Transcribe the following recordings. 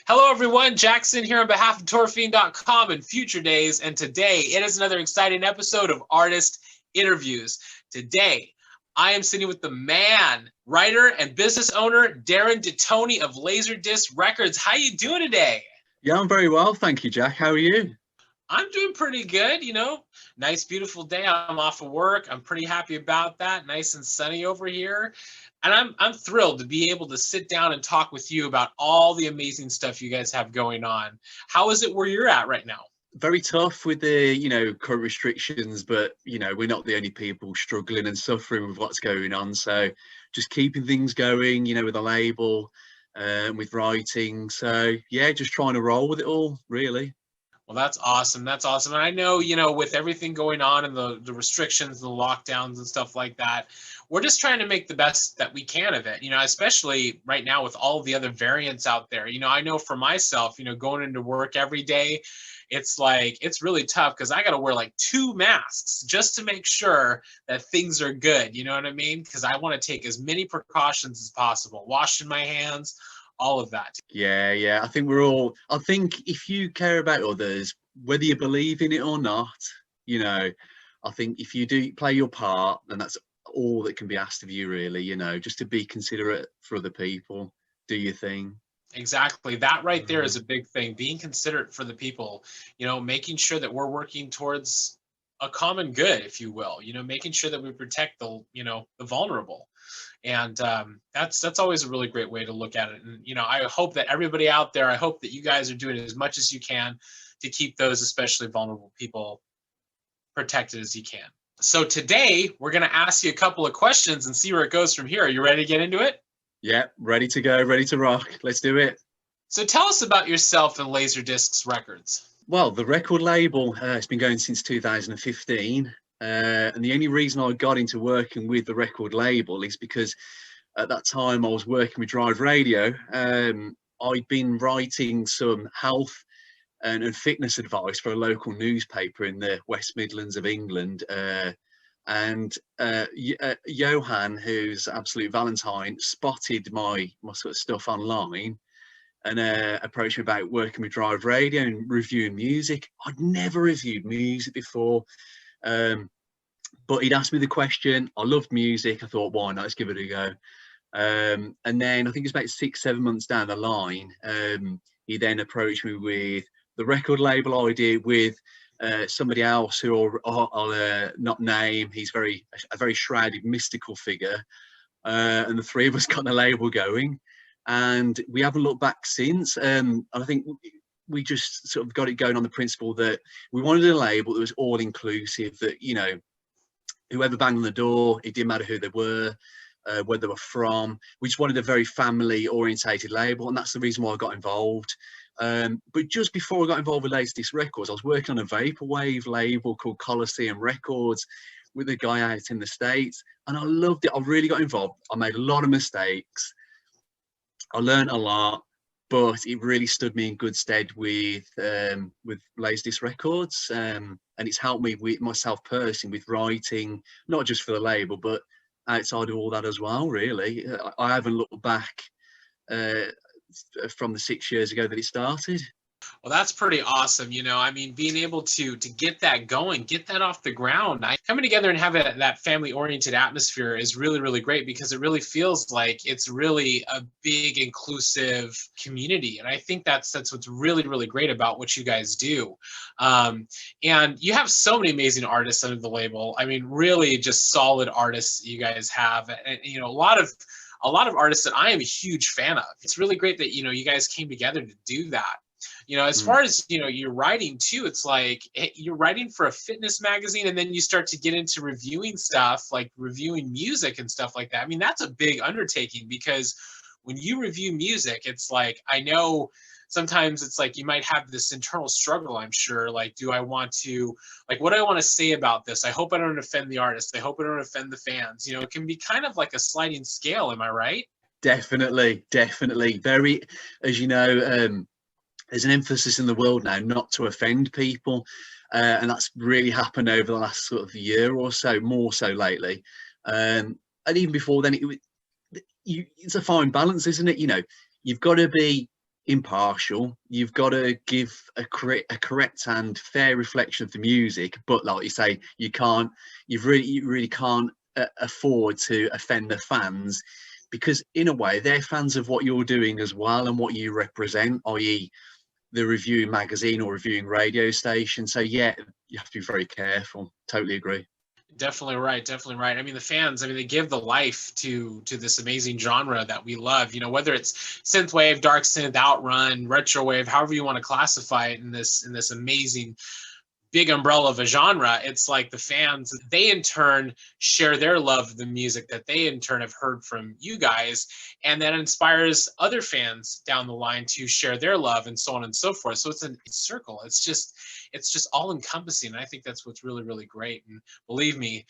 Hello, everyone. Jak Syn here on behalf of Fiend.com and Future Daze. And today it is another exciting episode of Artist Interviews. Today, I am sitting with the man, writer, and business owner, Darren DeToni of Lazerdiscs Records. How you doing today? Yeah, I'm very well. Thank you, Jack. How are you? I'm doing pretty good, nice, beautiful day. I'm off of work. I'm pretty happy about that. Nice and sunny over here. And I'm thrilled to be able to sit down and talk with you about all the amazing stuff you guys have going on. How is it where you're at right now? Very tough with the, current restrictions, but, we're not the only people struggling and suffering with what's going on. So just keeping things going, with a label, with writing. So, yeah, just trying to roll with it all, really. Well, that's awesome. That's awesome. And I know, with everything going on and the restrictions, the lockdowns and stuff like that, we're just trying to make the best that we can of it, especially right now with all the other variants out there. I know for myself, going into work every day, it's really tough because I got to wear like 2 masks just to make sure that things are good. You know what I mean? Because I want to take as many precautions as possible, washing my hands, all of that. Yeah. I think if you care about others, whether you believe in it or not, I think if you do play your part, then that's all that can be asked of you, really, just to be considerate for other people, do your thing. Exactly. That right there is a big thing, being considerate for the people, making sure that we're working towards a common good, if you will, making sure that we protect the vulnerable. And that's always a really great way to look at it. And, I hope that everybody out there, I hope that you guys are doing as much as you can to keep those especially vulnerable people protected as you can. So today we're going to ask you a couple of questions and see where it goes from here. Are you ready to get into it? Yeah, ready to go, ready to rock. Let's do it. So tell us about yourself and Lazerdiscs Records. Well, the record label, it's been going since 2015. And the only reason I got into working with the record label is because at that time I was working with Drive Radio. I'd been writing some health and fitness advice for a local newspaper in the West Midlands of England. Johan, who's Absolute Valentine, spotted my sort of stuff online and approached me about working with Drive Radio and reviewing music. I'd never reviewed music before, but he'd asked me the question. I loved music. I thought, why not? Let's give it a go. And then I think it's about 6-7 months down the line, he then approached me with the record label idea with somebody else who I'll not name. He's a very shrouded, mystical figure, and the three of us got the label going, and we haven't looked back since. And I think we just sort of got it going on the principle that we wanted a label that was all inclusive. That whoever banged on the door, it didn't matter who they were, where they were from. We just wanted a very family-orientated label, and that's the reason why I got involved. But just before I got involved with Lazerdiscs Records, I was working on a vaporwave label called Coliseum Records with a guy out in the States, and I loved it. I really got involved. I made a lot of mistakes. I learned a lot, but it really stood me in good stead with Lazerdiscs Records, and it's helped me with myself personally with writing, not just for the label, but outside of all that as well. Really, I haven't looked back from the 6 years ago that it started. Well, that's pretty awesome. Being able to get that going, get that off the ground, coming together and having that family-oriented atmosphere is really, really great, because it really feels like it's really a big, inclusive community. And I think that's what's really, really great about what you guys do. And you have so many amazing artists under the label. Really just solid artists you guys have. And, a lot of artists that I am a huge fan of. It's really great that, you guys came together to do that. As far as, you're writing too, it's like you're writing for a fitness magazine, and then you start to get into reviewing stuff, like reviewing music and stuff like that. That's a big undertaking, because when you review music, it's like, I know sometimes it's like you might have this internal struggle, I'm sure, like, what do I want to say about this? I hope I don't offend the artist. I hope I don't offend the fans. It can be kind of like a sliding scale. Am I right? Definitely. Very, as you know, there's an emphasis in the world now not to offend people, and that's really happened over the last sort of year or so, more so lately. And even before then, it's a fine balance, isn't it? You've got to be impartial. You've got to give a correct and fair reflection of the music, but like you say, you really can't afford to offend the fans, because in a way they're fans of what you're doing as well and what you represent, i.e. the reviewing magazine or reviewing radio station. So yeah, you have to be very careful. Totally agree. Definitely right. Definitely right. I mean, the fans, I mean, they give the life to this amazing genre that we love, you know, whether it's synthwave, dark synth, outrun, retrowave, however you want to classify it in this amazing big umbrella of a genre. It's like the fans, they in turn share their love of the music that they in turn have heard from you guys, and that inspires other fans down the line to share their love, and so on and so forth. So it's a circle. It's just all encompassing, and I think that's what's really, really great. And believe me,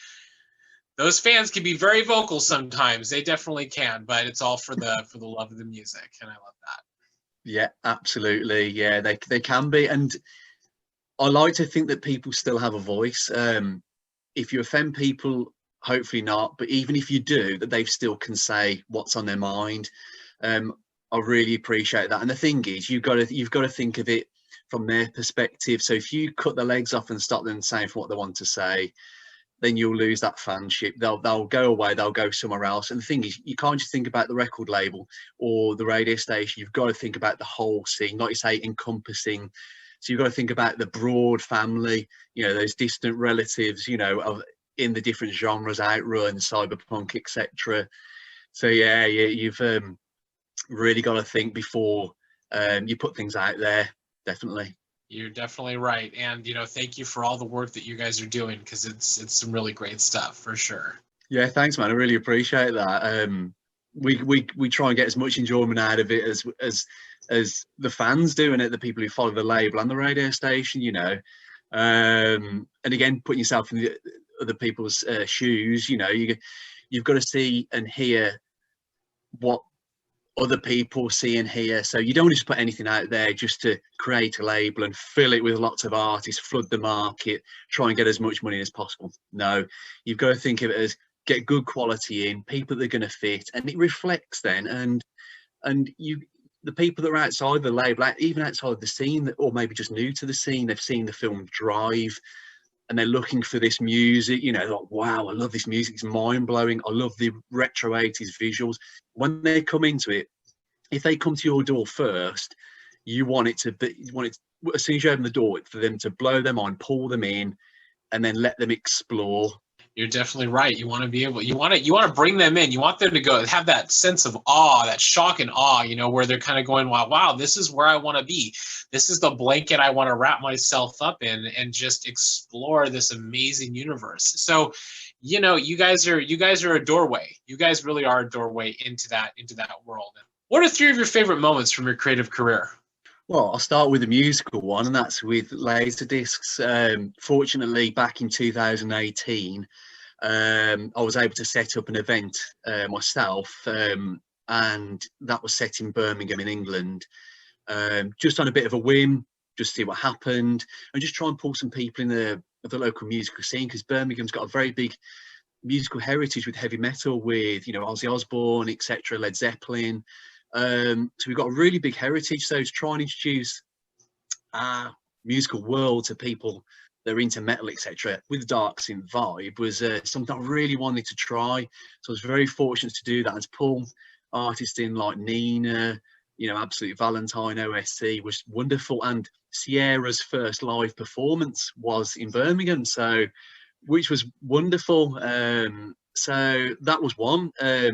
those fans can be very vocal sometimes. They definitely can, but it's all for the love of the music, and I love that. Yeah, absolutely. Yeah, they can be. And I like to think that people still have a voice. If you offend people, hopefully not. But even if you do, that they still can say what's on their mind. I really appreciate that. And the thing is, you've got to think of it from their perspective. So if you cut the legs off and stop them saying what they want to say, then you'll lose that fanship. They'll go away. They'll go somewhere else. And the thing is, you can't just think about the record label or the radio station. You've got to think about the whole scene, like you say, encompassing. So you've got to think about the broad family, you know, those distant relatives, you know, in the different genres, outrun, cyberpunk, etc. So yeah, you've really got to think before you put things out there. Definitely. You're definitely right. And, you know, thank you for all the work that you guys are doing, because it's some really great stuff for sure. Yeah, thanks, man. I really appreciate that. We try and get as much enjoyment out of it as the fans do, and the people who follow the label and the radio station, you know. And again, putting yourself in the other people's shoes, you know, you've got to see and hear what other people see and hear. So you don't just put anything out there just to create a label and fill it with lots of artists, flood the market, try and get as much money as possible. No, you've got to think of it as get good quality in, people that are going to fit, and it reflects then. And the people that are outside the label, even outside the scene, or maybe just new to the scene, they've seen the film Drive and they're looking for this music, you know, like, wow, I love this music, it's mind-blowing, I love the retro 80s visuals. When they come into it, if they come to your door first, you want it, as soon as you open the door, for them to blow their mind, pull them in, and then let them explore. You're definitely right. You want to be able, you want to bring them in. You want them to go have that sense of awe, that shock and awe, you know, where they're kind of going, wow, this is where I want to be. This is the blanket I want to wrap myself up in and just explore this amazing universe. So, you know, you guys are a doorway. You guys really are a doorway into that world. What are 3 of your favorite moments from your creative career? Well, I'll start with the musical one, and that's with Lazerdiscs. Fortunately, back in 2018, I was able to set up an event myself, and that was set in Birmingham in England, just on a bit of a whim, just see what happened, and just try and pull some people in the local musical scene, because Birmingham's got a very big musical heritage with heavy metal, with, you know, Ozzy Osbourne, etc., Led Zeppelin. So we've got a really big heritage. So to try and introduce our musical world to people that are into metal, etc., with the dark synth vibe was something I really wanted to try. So I was very fortunate to do that, and to pull artists in like Nina, you know, Absolute Valentine, OSC was wonderful. And Sierra's first live performance was in Birmingham, so which was wonderful. So that was one. I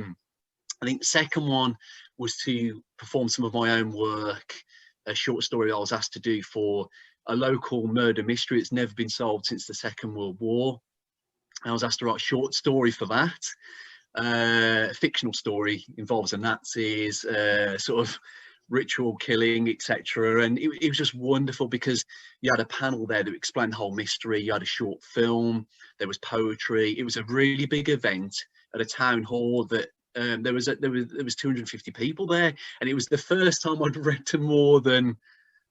think the second one was to perform some of my own work, a short story I was asked to do for a local murder mystery that's never been solved since the Second World War. I was asked to write a short story for that. A fictional story, involves the Nazis, sort of ritual killing, etc. And it was just wonderful, because you had a panel there that explained the whole mystery. You had a short film, there was poetry. It was a really big event at a town hall that there was 250 people there, and it was the first time I'd read to more than,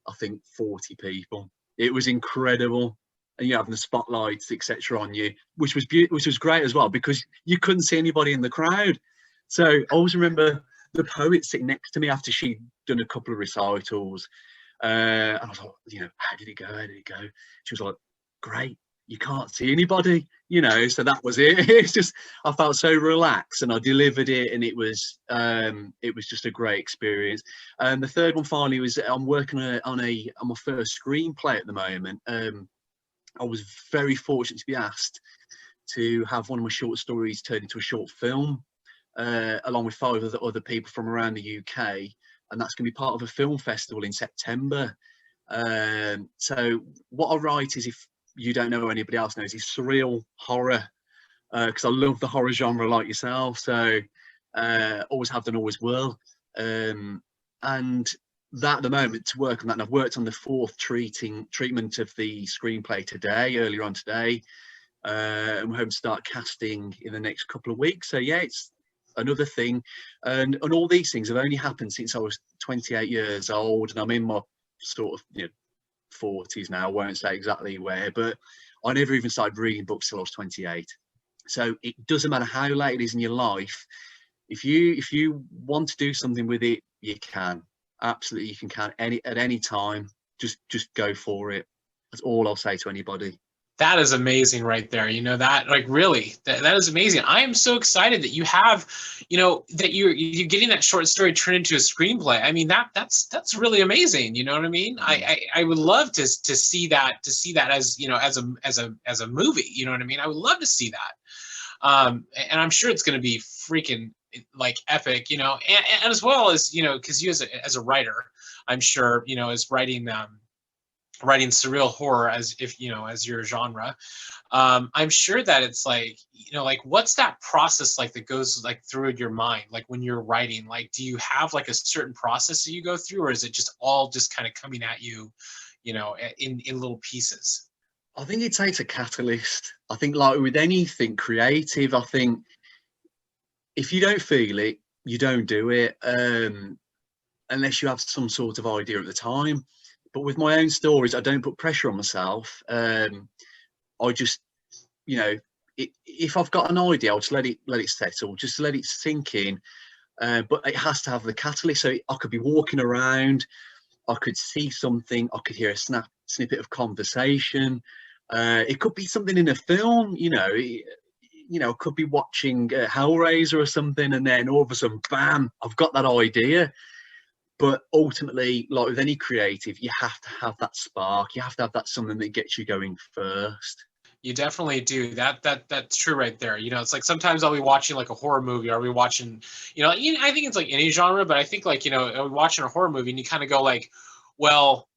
I think, 40 people. It was incredible, and you having the spotlights, etc., on you, which was great as well, because you couldn't see anybody in the crowd. So I always remember the poet sitting next to me after she'd done a couple of recitals. And I was like, you know, how did it go? How did it go? She was like, great. You can't see anybody, you know. So that was it. It's just, I felt so relaxed, and I delivered it, and it was just a great experience. And the third one finally was, I'm working on my first screenplay at the moment. I was very fortunate to be asked to have one of my short stories turned into a short film, along with 5 other people from around the UK, and that's going to be part of a film festival in September. So what I write is, if you don't know or anybody else knows, is surreal horror, because I love the horror genre like yourself. So always have done, always will. And that at the moment, to work on that, and I've worked on the 4th treatment of the screenplay today, earlier on today, and we're hoping to start casting in the next couple of weeks. So yeah, it's another thing, and all these things have only happened since I was 28 years old, and I'm in my sort of, you know, 40s now. I won't say exactly where, but I never even started reading books till I was 28. So it doesn't matter how late it is in your life. If you want to do something with it, you can. Absolutely, you can at any time. Just go for it. That's all I'll say to anybody. That is amazing right there. You know, that, like, really, that is amazing. I am so excited that you have, you know, that you're getting that short story turned into a screenplay. I mean, that's really amazing. You know what I mean? I would love to see that, as, you know, as a movie. You know what I mean? I would love to see that. And I'm sure it's going to be freaking, like, epic, you know, and as well as, you know, because you as a writer, I'm sure, you know, as writing surreal horror as, if you know, as your genre, I'm sure that it's like, you know, like, what's that process like that goes like through your mind, like when you're writing? Like, do you have like a certain process that you go through, or is it just all just kind of coming at you, you know, in little pieces? I think it takes a catalyst. I think, like with anything creative, I think if you don't feel it, you don't do it, unless you have some sort of idea at the time. But with my own stories, I don't put pressure on myself. I just, you know, if I've got an idea, I'll just let it settle, just let it sink in. But it has to have the catalyst. So I could be walking around, I could see something, I could hear a snippet of conversation. It could be something in a film, you know. I could be watching Hellraiser or something, and then all of a sudden, bam, I've got that idea. But ultimately, like with any creative, you have to have that spark. You have to have that something that gets you going first. You definitely do. That's true right there. You know, it's like sometimes I'll be watching like a horror movie, or I'll be watching, you know, I think it's like any genre, but I think, like, you know, I'll be watching a horror movie and you kind of go like, well,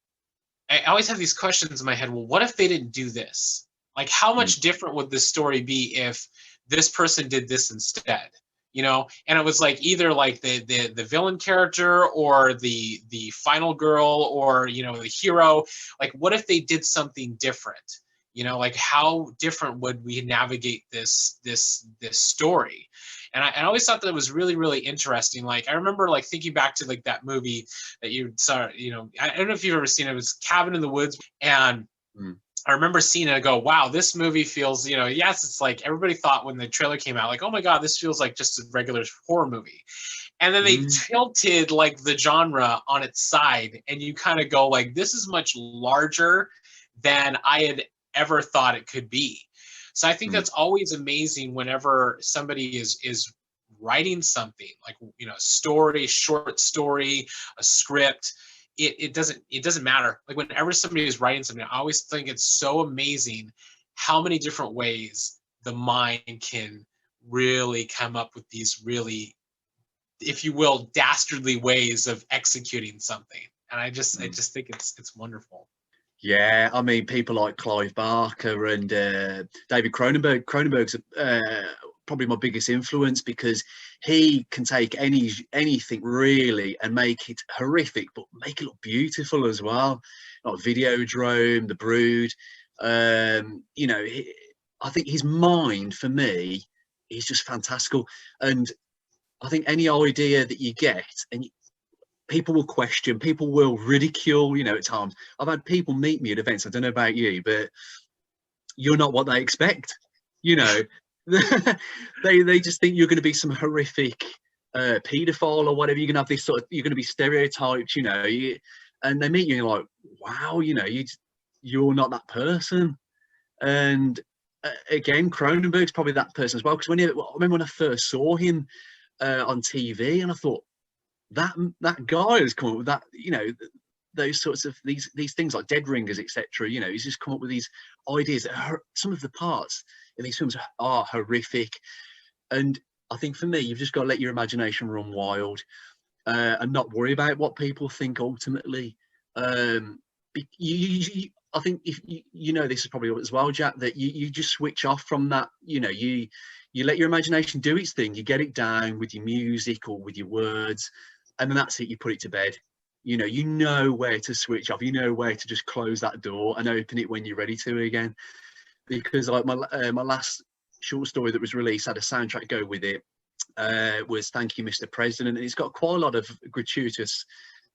I always have these questions in my head. Well, what if they didn't do this? Like, how much different would this story be if this person did this instead? You know, and it was like either like the villain character, or the final girl, or, you know, the hero. Like, what if they did something different? You know, like, how different would we navigate this story? And I always thought that it was really, really interesting. Like, I remember like thinking back to like that movie that you saw, you know, I don't know if you've ever seen it. It was Cabin in the Woods. And I remember seeing it and go, wow, this movie feels, you know, yes, it's like everybody thought when the trailer came out, like, oh my God, this feels like just a regular horror movie. And then they tilted like the genre on its side, and you kind of go like, this is much larger than I had ever thought it could be. So I think that's always amazing whenever somebody is writing something like, you know, a story, short story, a script. It doesn't matter. Like, whenever somebody is writing something, I always think it's so amazing how many different ways the mind can really come up with these really, if you will, dastardly ways of executing something. And I just think it's wonderful. Yeah, I mean, people like Clive Barker and David Cronenberg. Cronenberg's probably my biggest influence, because he can take anything really and make it horrific, but make it look beautiful as well. Like Videodrome, The Brood. You know, I think his mind, for me, is just fantastical. And I think any idea that you get, and people will question, people will ridicule, you know, at times. I've had people meet me at events, I don't know about you, but you're not what they expect, you know. They just think you're going to be some horrific paedophile or whatever. You're gonna have this sort of, you're gonna be stereotyped, you know. And they meet you and you're like, wow, you know, you're not that person. And again, Cronenberg's probably that person as well, because I remember when I first saw him on TV, and I thought that guy has come up with that, you know, those sorts of these things like Dead Ringers, etc. You know, he's just come up with these ideas that some of the parts in these films are horrific. And I think for me, you've just got to let your imagination run wild, and not worry about what people think ultimately. I think if you know this is probably as well, Jack, that you just switch off from that. You know, you let your imagination do its thing. You get it down with your music or with your words, and then that's it. You put it to bed. You know where to switch off. You know where to just close that door and open it when you're ready to again. Because like my last short story that was released had a soundtrack go with it. Was Thank You, Mr. President, and it's got quite a lot of gratuitous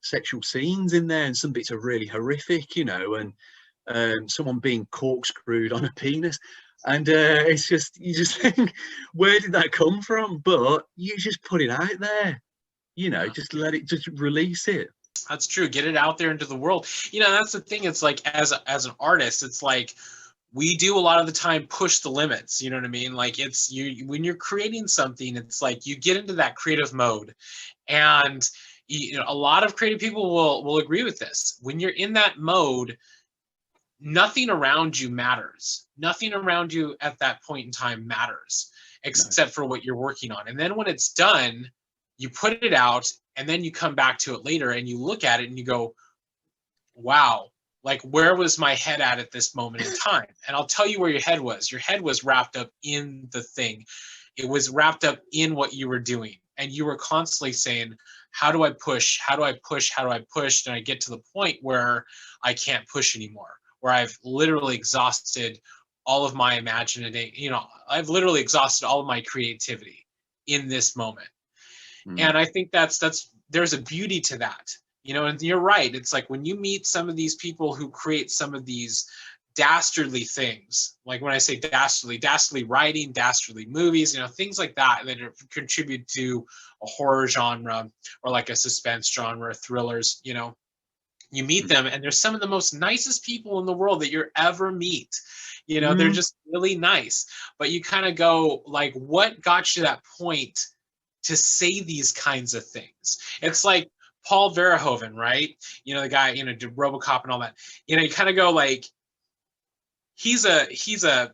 sexual scenes in there, and some bits are really horrific, you know, and someone being corkscrewed on a penis, and it's just, you just think, where did that come from? But you just put it out there, you know, just let it, just release it. That's true. Get it out there into the world. You know, that's the thing. It's like, as an artist, it's like, we do a lot of the time push the limits, you know what I mean? Like, it's you, when you're creating something, it's like you get into that creative mode, and you know, a lot of creative people will agree with this. When you're in that mode, nothing around you matters. Nothing around you at that point in time matters, except for what you're working on. And then when it's done, you put it out, and then you come back to it later and you look at it and you go, wow, like, where was my head at this moment in time? And I'll tell you where your head was. Your head was wrapped up in the thing. It was wrapped up in what you were doing. And you were constantly saying, how do I push? How do I push? How do I push? And I get to the point where I can't push anymore, where I've literally exhausted all of my imagination. You know, I've literally exhausted all of my creativity in this moment. And I think there's a beauty to that, you know. And you're right. It's like when you meet some of these people who create some of these dastardly things, like when I say dastardly writing, dastardly movies, you know, things like that contribute to a horror genre or like a suspense genre, thrillers, you know. You meet them and they're some of the most nicest people in the world that you'll ever meet. You know, they're just really nice. But you kind of go, like, what got you to that point to say these kinds of things? It's like Paul Verhoeven, right? You know, the guy, you know, did RoboCop and all that. You know, you kind of go like, he's a,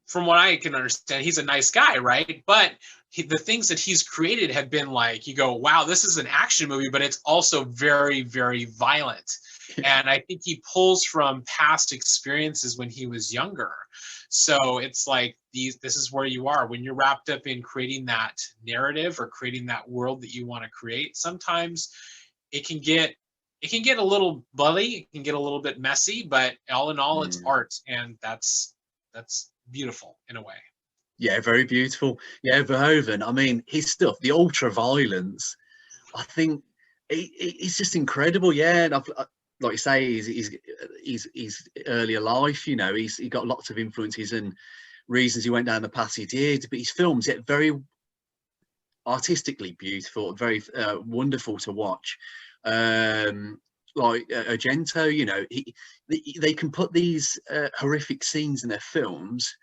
from what I can understand, he's a nice guy, right? But the things that he's created have been like, you go, wow, this is an action movie, but it's also very, very violent. And I think he pulls from past experiences when he was younger. So it's like, this is where you are when you're wrapped up in creating that narrative or creating that world that you want to create. Sometimes it can get a little bloody, it can get a little bit messy, but all in all, it's art, and that's beautiful in a way. Yeah, very beautiful. Yeah, Verhoeven, I mean, his stuff, the ultra violence, I think it's just incredible. Yeah, and like you say, his earlier life, you know, he got lots of influences and reasons he went down the path he did, but his films, yet very artistically beautiful, very wonderful to watch. Like Argento, you know, they can put these horrific scenes in their films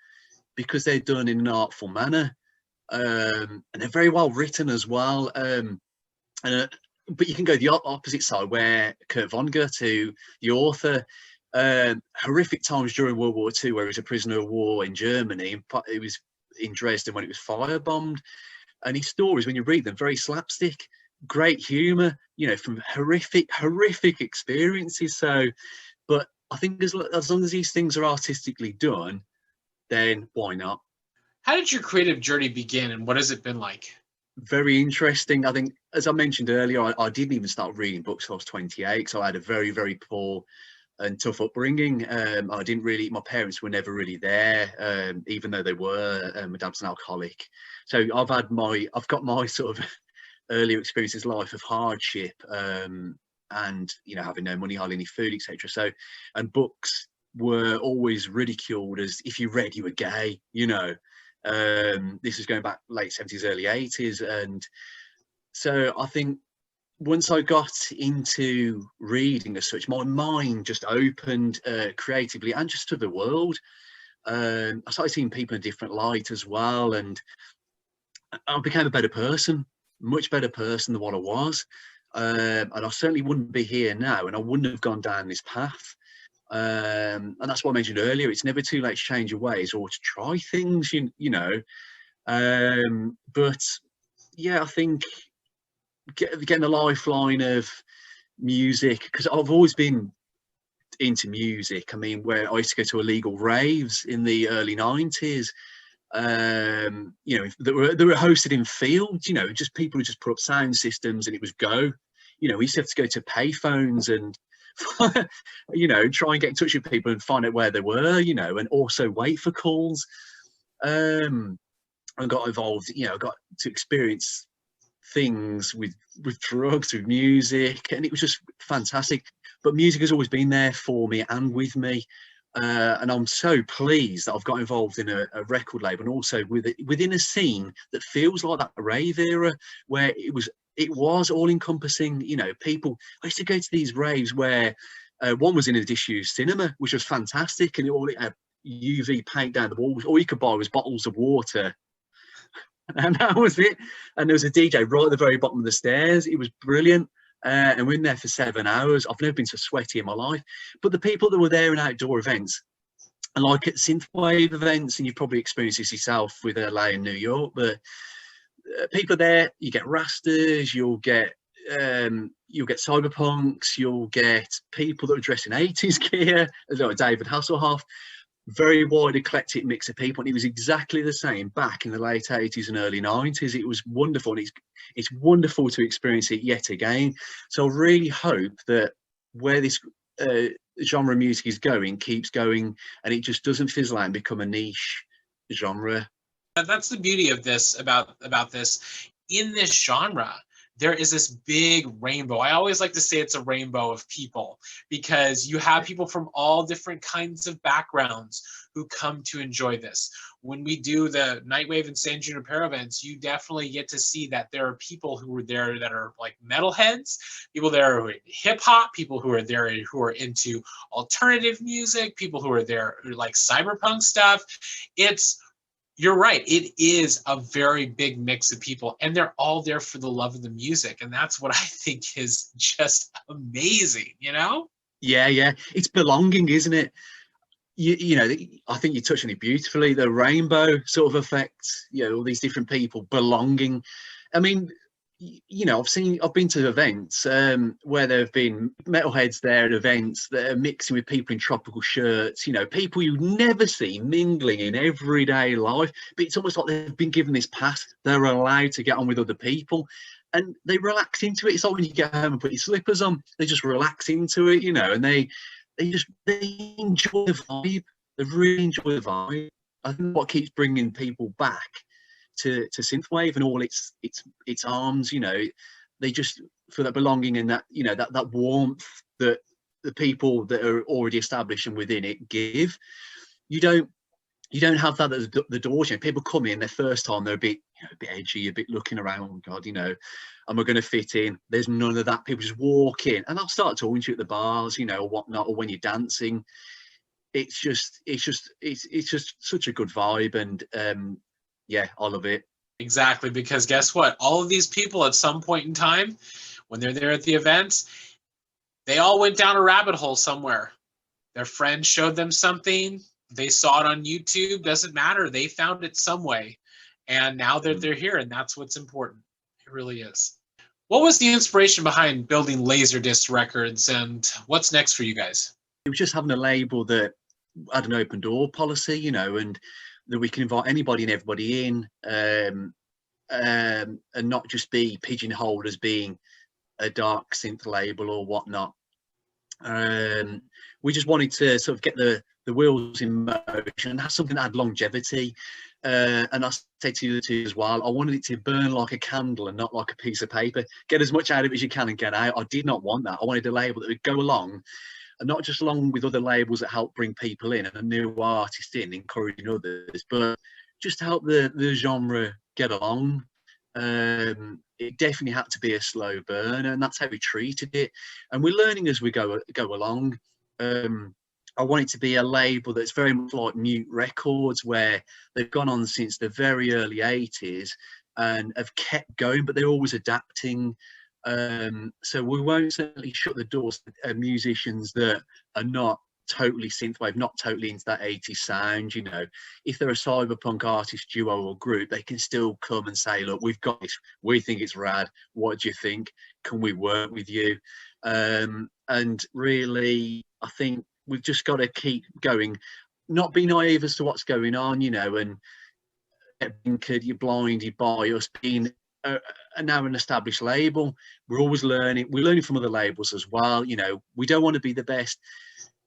because they're done in an artful manner, and they're very well written as well. But you can go the opposite side, where Kurt Vonnegut, the author, horrific times during World War II, where he was a prisoner of war in Germany. It was in Dresden when it was firebombed, and his stories, when you read them, very slapstick, great humour, you know, from horrific experiences. So, but I think as long as these things are artistically done, then why not? How did your creative journey begin, and what has it been like? Very interesting. I think, as I mentioned earlier, I didn't even start reading books till I was 28, so I had a very, very poor and tough upbringing. I didn't really, my parents were never really there, even though they were. My dad's an alcoholic, so I've got my sort of earlier experiences, life of hardship, and you know, having no money, hardly any food, etc. So, and books were always ridiculed as, if you read, you were gay, you know. This is going back late 70s, early 80s, and So I think once I got into reading as such, my mind just opened creatively and just to the world. I started seeing people in a different light as well, and I became a better person, much better person than what I was. And I certainly wouldn't be here now, and I wouldn't have gone down this path. And that's what I mentioned earlier. It's never too late to change your ways or to try things, you know. But yeah, I think getting the lifeline of music, because I've always been into music. I mean, where I used to go to illegal raves in the early 90s, you know, that were hosted in fields, you know, just people who just put up sound systems and it was go. You know, we used to have to go to payphones and you know, try and get in touch with people and find out where they were, you know, and also wait for calls. I got involved, you know, got to experience things with drugs, with music, and it was just fantastic. But music has always been there for me and with me, and I'm so pleased that I've got involved in a record label, and also within a scene that feels like that rave era, where it was all encompassing. You know, people, I used to go to these raves where one was in a disused cinema, which was fantastic, and it had UV paint down the walls. All you could buy was bottles of water, and that was it. And there was a DJ right at the very bottom of the stairs. It was brilliant. And we're in there for 7 hours. I've never been so sweaty in my life. But the people that were there in outdoor events, and like at synthwave events, and you've probably experienced this yourself with LA and New York, but people there, you get rastas, you'll get cyberpunks, you'll get people that are dressed in 80s gear, like David Hasselhoff. Very wide eclectic mix of people, and it was exactly the same back in the late 80s and early 90s. It was wonderful, and it's wonderful to experience it yet again. So I really hope that where this genre of music is going keeps going, and it just doesn't fizzle out and become a niche genre. That's the beauty of this, about this. In this genre, there is this big rainbow. I always like to say it's a rainbow of people, because you have people from all different kinds of backgrounds who come to enjoy this. When we do the Nightwave and San Junipero events, you definitely get to see that there are people who are there that are like metalheads, people there who are hip hop, people who are there who are into alternative music, people who are there who like cyberpunk stuff. You're right. It is a very big mix of people, and they're all there for the love of the music. And that's what I think is just amazing, you know? Yeah. It's belonging, isn't it? You know, I think you touched on it beautifully. The rainbow sort of effect, you know, all these different people belonging. I mean, you know, I've been to events where there have been metalheads there at events that are mixing with people in tropical shirts, you know, people you never see mingling in everyday life, but it's almost like they've been given this pass. They're allowed to get on with other people, and they relax into it. It's like when you get home and put your slippers on, they just relax into it, you know, and they enjoy the vibe. They really enjoy the vibe. I think what keeps bringing people back to synthwave and all its arms, you know, they just feel that belonging and that, you know, that warmth that the people that are already established and within it give. You don't have that at the doors. You know, people come in their first time, they're a bit edgy, a bit looking around, oh God, you know, am I going to fit in? There's none of that. People just walk in and they'll start talking to you at the bars, you know, or whatnot, or when you're dancing. It's just such a good vibe, and yeah, I love it. Exactly, because guess what? All of these people at some point in time, when they're there at the events, they all went down a rabbit hole somewhere. Their friend showed them something. They saw it on YouTube. Doesn't matter. They found it some way. And now that they're here, and that's what's important. It really is. What was the inspiration behind building Lazerdiscs Records, and what's next for you guys? It was just having a label that had an open door policy, you know, and that we can invite anybody and everybody in, and not just be pigeonholed as being a dark synth label or whatnot. We just wanted to sort of get the wheels in motion and have something that had longevity. And I said to you two as well, I wanted it to burn like a candle and not like a piece of paper. Get as much out of it as you can and get out. I did not want that. I wanted a label that would go along, and not just along with other labels that help bring people in and a new artist in, encouraging others, but just to help the genre get along. It definitely had to be a slow burn, and that's how we treated it. And we're learning as we go along. I want it to be a label that's very much like Mute Records, where they've gone on since the very early 80s and have kept going, but they're always adapting. So we won't certainly shut the doors to musicians that are not totally synthwave, not totally into that 80s sound. You know, if they're a cyberpunk artist duo or group, they can still come and say, look, we've got this, we think it's rad, what do you think, can we work with you? And really, I think we've just got to keep going, not be naive as to what's going on, you know, and you're blinded by us being now an established label. We're always learning, we're learning from other labels as well. You know, we don't want to be the best,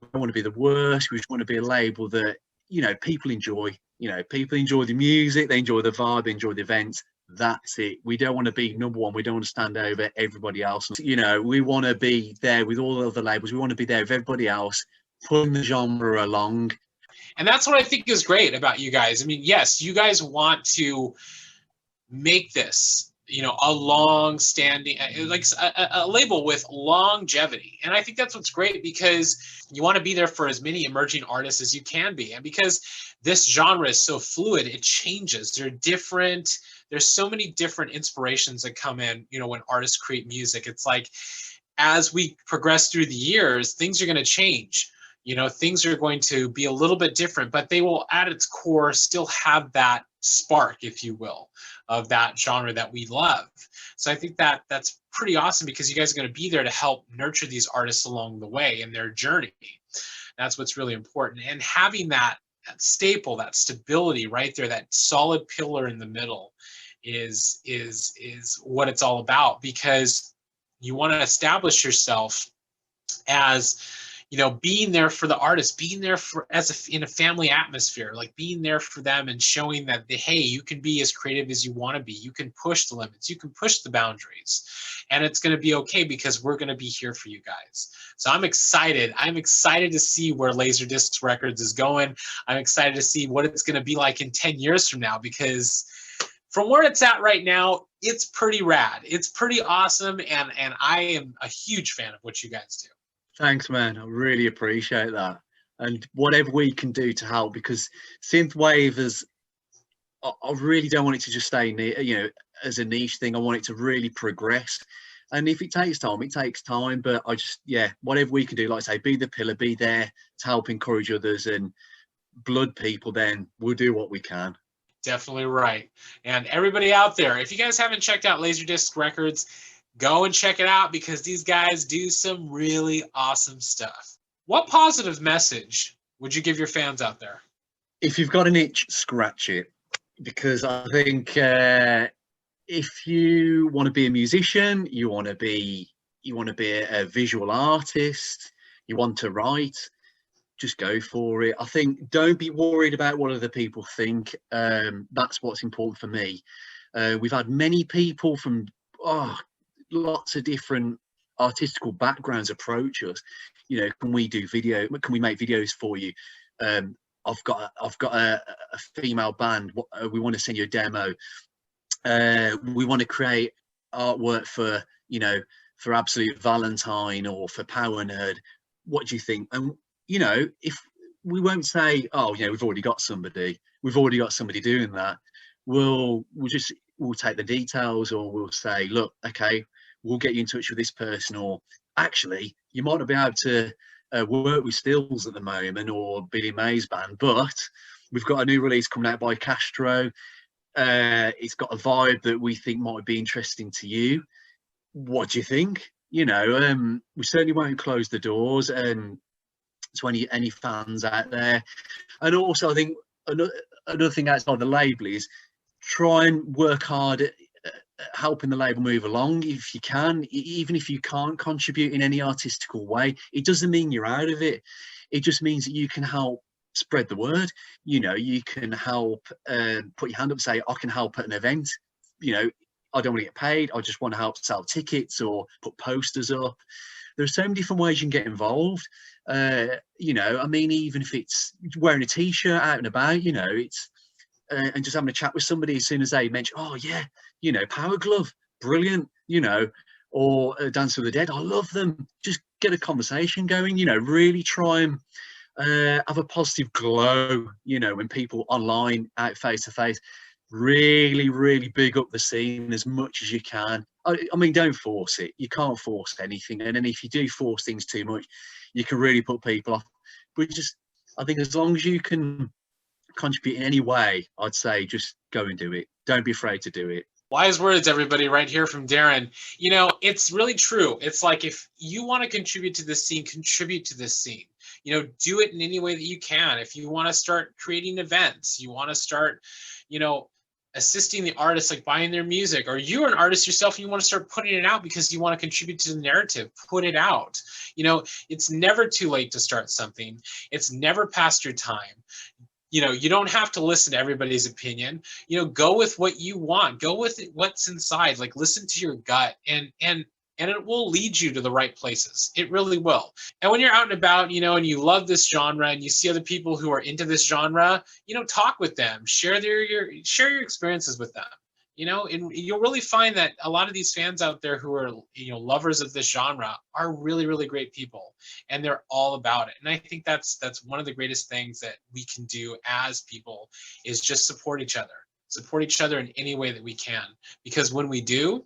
we don't want to be the worst, we just want to be a label that, you know, people enjoy. You know, people enjoy the music, they enjoy the vibe, they enjoy the events. That's it. We don't want to be number one, we don't want to stand over everybody else. You know, we want to be there with all the other labels, we want to be there with everybody else, pulling the genre along. And that's what I think is great about you guys. I mean, yes, you guys want to make this, you know, a long-standing, like a label with longevity. And I think that's what's great, because you want to be there for as many emerging artists as you can be. And because this genre is so fluid, it changes. They're different. There's so many different inspirations that come in, you know, when artists create music. It's like, as we progress through the years, things are going to change. You know, things are going to be a little bit different, but they will, at its core, still have that spark, if you will, of that genre that we love. So I think that that's pretty awesome, because you guys are going to be there to help nurture these artists along the way in their journey. That's what's really important. And having that staple, that stability right there, that solid pillar in the middle is what it's all about, because you want to establish yourself as, you know, being there for the artist, being there for in a family atmosphere, like being there for them and showing that hey, you can be as creative as you want to be. You can push the limits, you can push the boundaries, and it's going to be okay, because we're going to be here for you guys. So I'm excited. I'm excited to see where Lazerdiscs Records is going. I'm excited to see what it's going to be like in 10 years from now, because from where it's at right now, it's pretty rad. It's pretty awesome. And I am a huge fan of what you guys do. Thanks, man. I really appreciate that. And whatever we can do to help, because synthwave is, I really don't want it to just stay, you know, as a niche thing. I want it to really progress. And if it takes time, it takes time. But I just, yeah, whatever we can do, like I say, be the pillar, be there to help encourage others and blood people, then we'll do what we can. Definitely right. And everybody out there, if you guys haven't checked out Lazerdiscs Records, go and check it out, because these guys do some really awesome stuff. What positive message would you give your fans out there? If you've got an itch, scratch it. Because I think if you want to be a musician, you want to be a visual artist, you want to write, just go for it. I think don't be worried about what other people think. That's what's important for me. We've had many people from lots of different artistical backgrounds approach us. You know, can we do video? Can we make videos for you? I've got a female band. We want to send you a demo. We want to create artwork for, you know, for Absolute Valentine or for Power Nerd. What do you think? And you know, if we won't say, oh, you know, we've already got somebody doing that. We'll take the details, or we'll say, look, okay, we'll get you in touch with this person, or actually, you might not be able to work with Stills at the moment, or Billy May's band, but we've got a new release coming out by Castro. It's got a vibe that we think might be interesting to you. What do you think? You know, we certainly won't close the doors and to any fans out there. And also, I think another thing outside the label is try and work hard at helping the label move along if you can. Even if you can't contribute in any artistical way, it doesn't mean you're out of it. It just means that you can help spread the word. You know, you can help put your hand up, say, I can help at an event. You know, I don't want to get paid, I just want to help sell tickets or put posters up. There's so many different ways you can get involved. You know, I mean, even if it's wearing a t-shirt out and about, you know, and just having a chat with somebody as soon as they mention, oh yeah, you know, Power Glove, brilliant, you know, or Dance with the Dead, I love them. Just get a conversation going, you know, really try and have a positive glow, you know, when people online, out face to face, really, really big up the scene as much as you can. I mean, don't force it. You can't force anything. And then if you do force things too much, you can really put people off. But just, I think as long as you can contribute in any way, I'd say just go and do it. Don't be afraid to do it. Wise words, everybody, right here from Darren. You know, it's really true. It's like, if you want to contribute to this scene, contribute to this scene. You know, do it in any way that you can. If you want to start creating events, you want to start, you know, assisting the artists, like buying their music, or you're an artist yourself and you want to start putting it out because you want to contribute to the narrative, put it out. You know, it's never too late to start something. It's never past your time. You know, you don't have to listen to everybody's opinion. You know, go with what you want. Go with what's inside. Like, listen to your gut, and it will lead you to the right places. It really will. And when you're out and about, you know, and you love this genre and you see other people who are into this genre, you know, talk with them, share your experiences with them. You know, and you'll really find that a lot of these fans out there who are, you know, lovers of this genre are really, really great people, and they're all about it. And I think that's one of the greatest things that we can do as people, is just support each other in any way that we can, because when we do,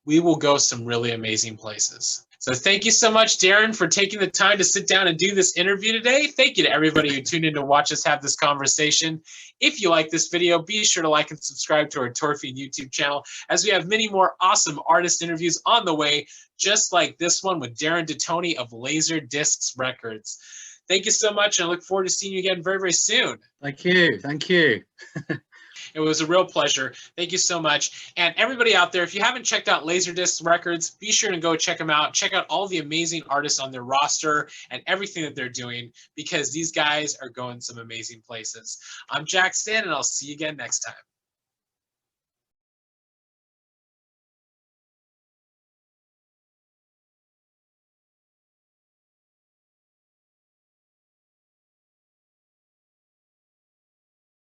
we will go some really amazing places. So thank you so much, Darren, for taking the time to sit down and do this interview today. Thank you to everybody who tuned in to watch us have this conversation. If you like this video, be sure to like and subscribe to our Tour Fiend YouTube channel, as we have many more awesome artist interviews on the way, just like this one with Darren DeToni of Lazerdiscs Records. Thank you so much, and I look forward to seeing you again very, very soon. Thank you. Thank you. It was a real pleasure. Thank you so much. And everybody out there, if you haven't checked out Lazerdiscs Records, be sure to go check them out. Check out all the amazing artists on their roster and everything that they're doing, because these guys are going some amazing places. I'm Jak Syn, and I'll see you again next time.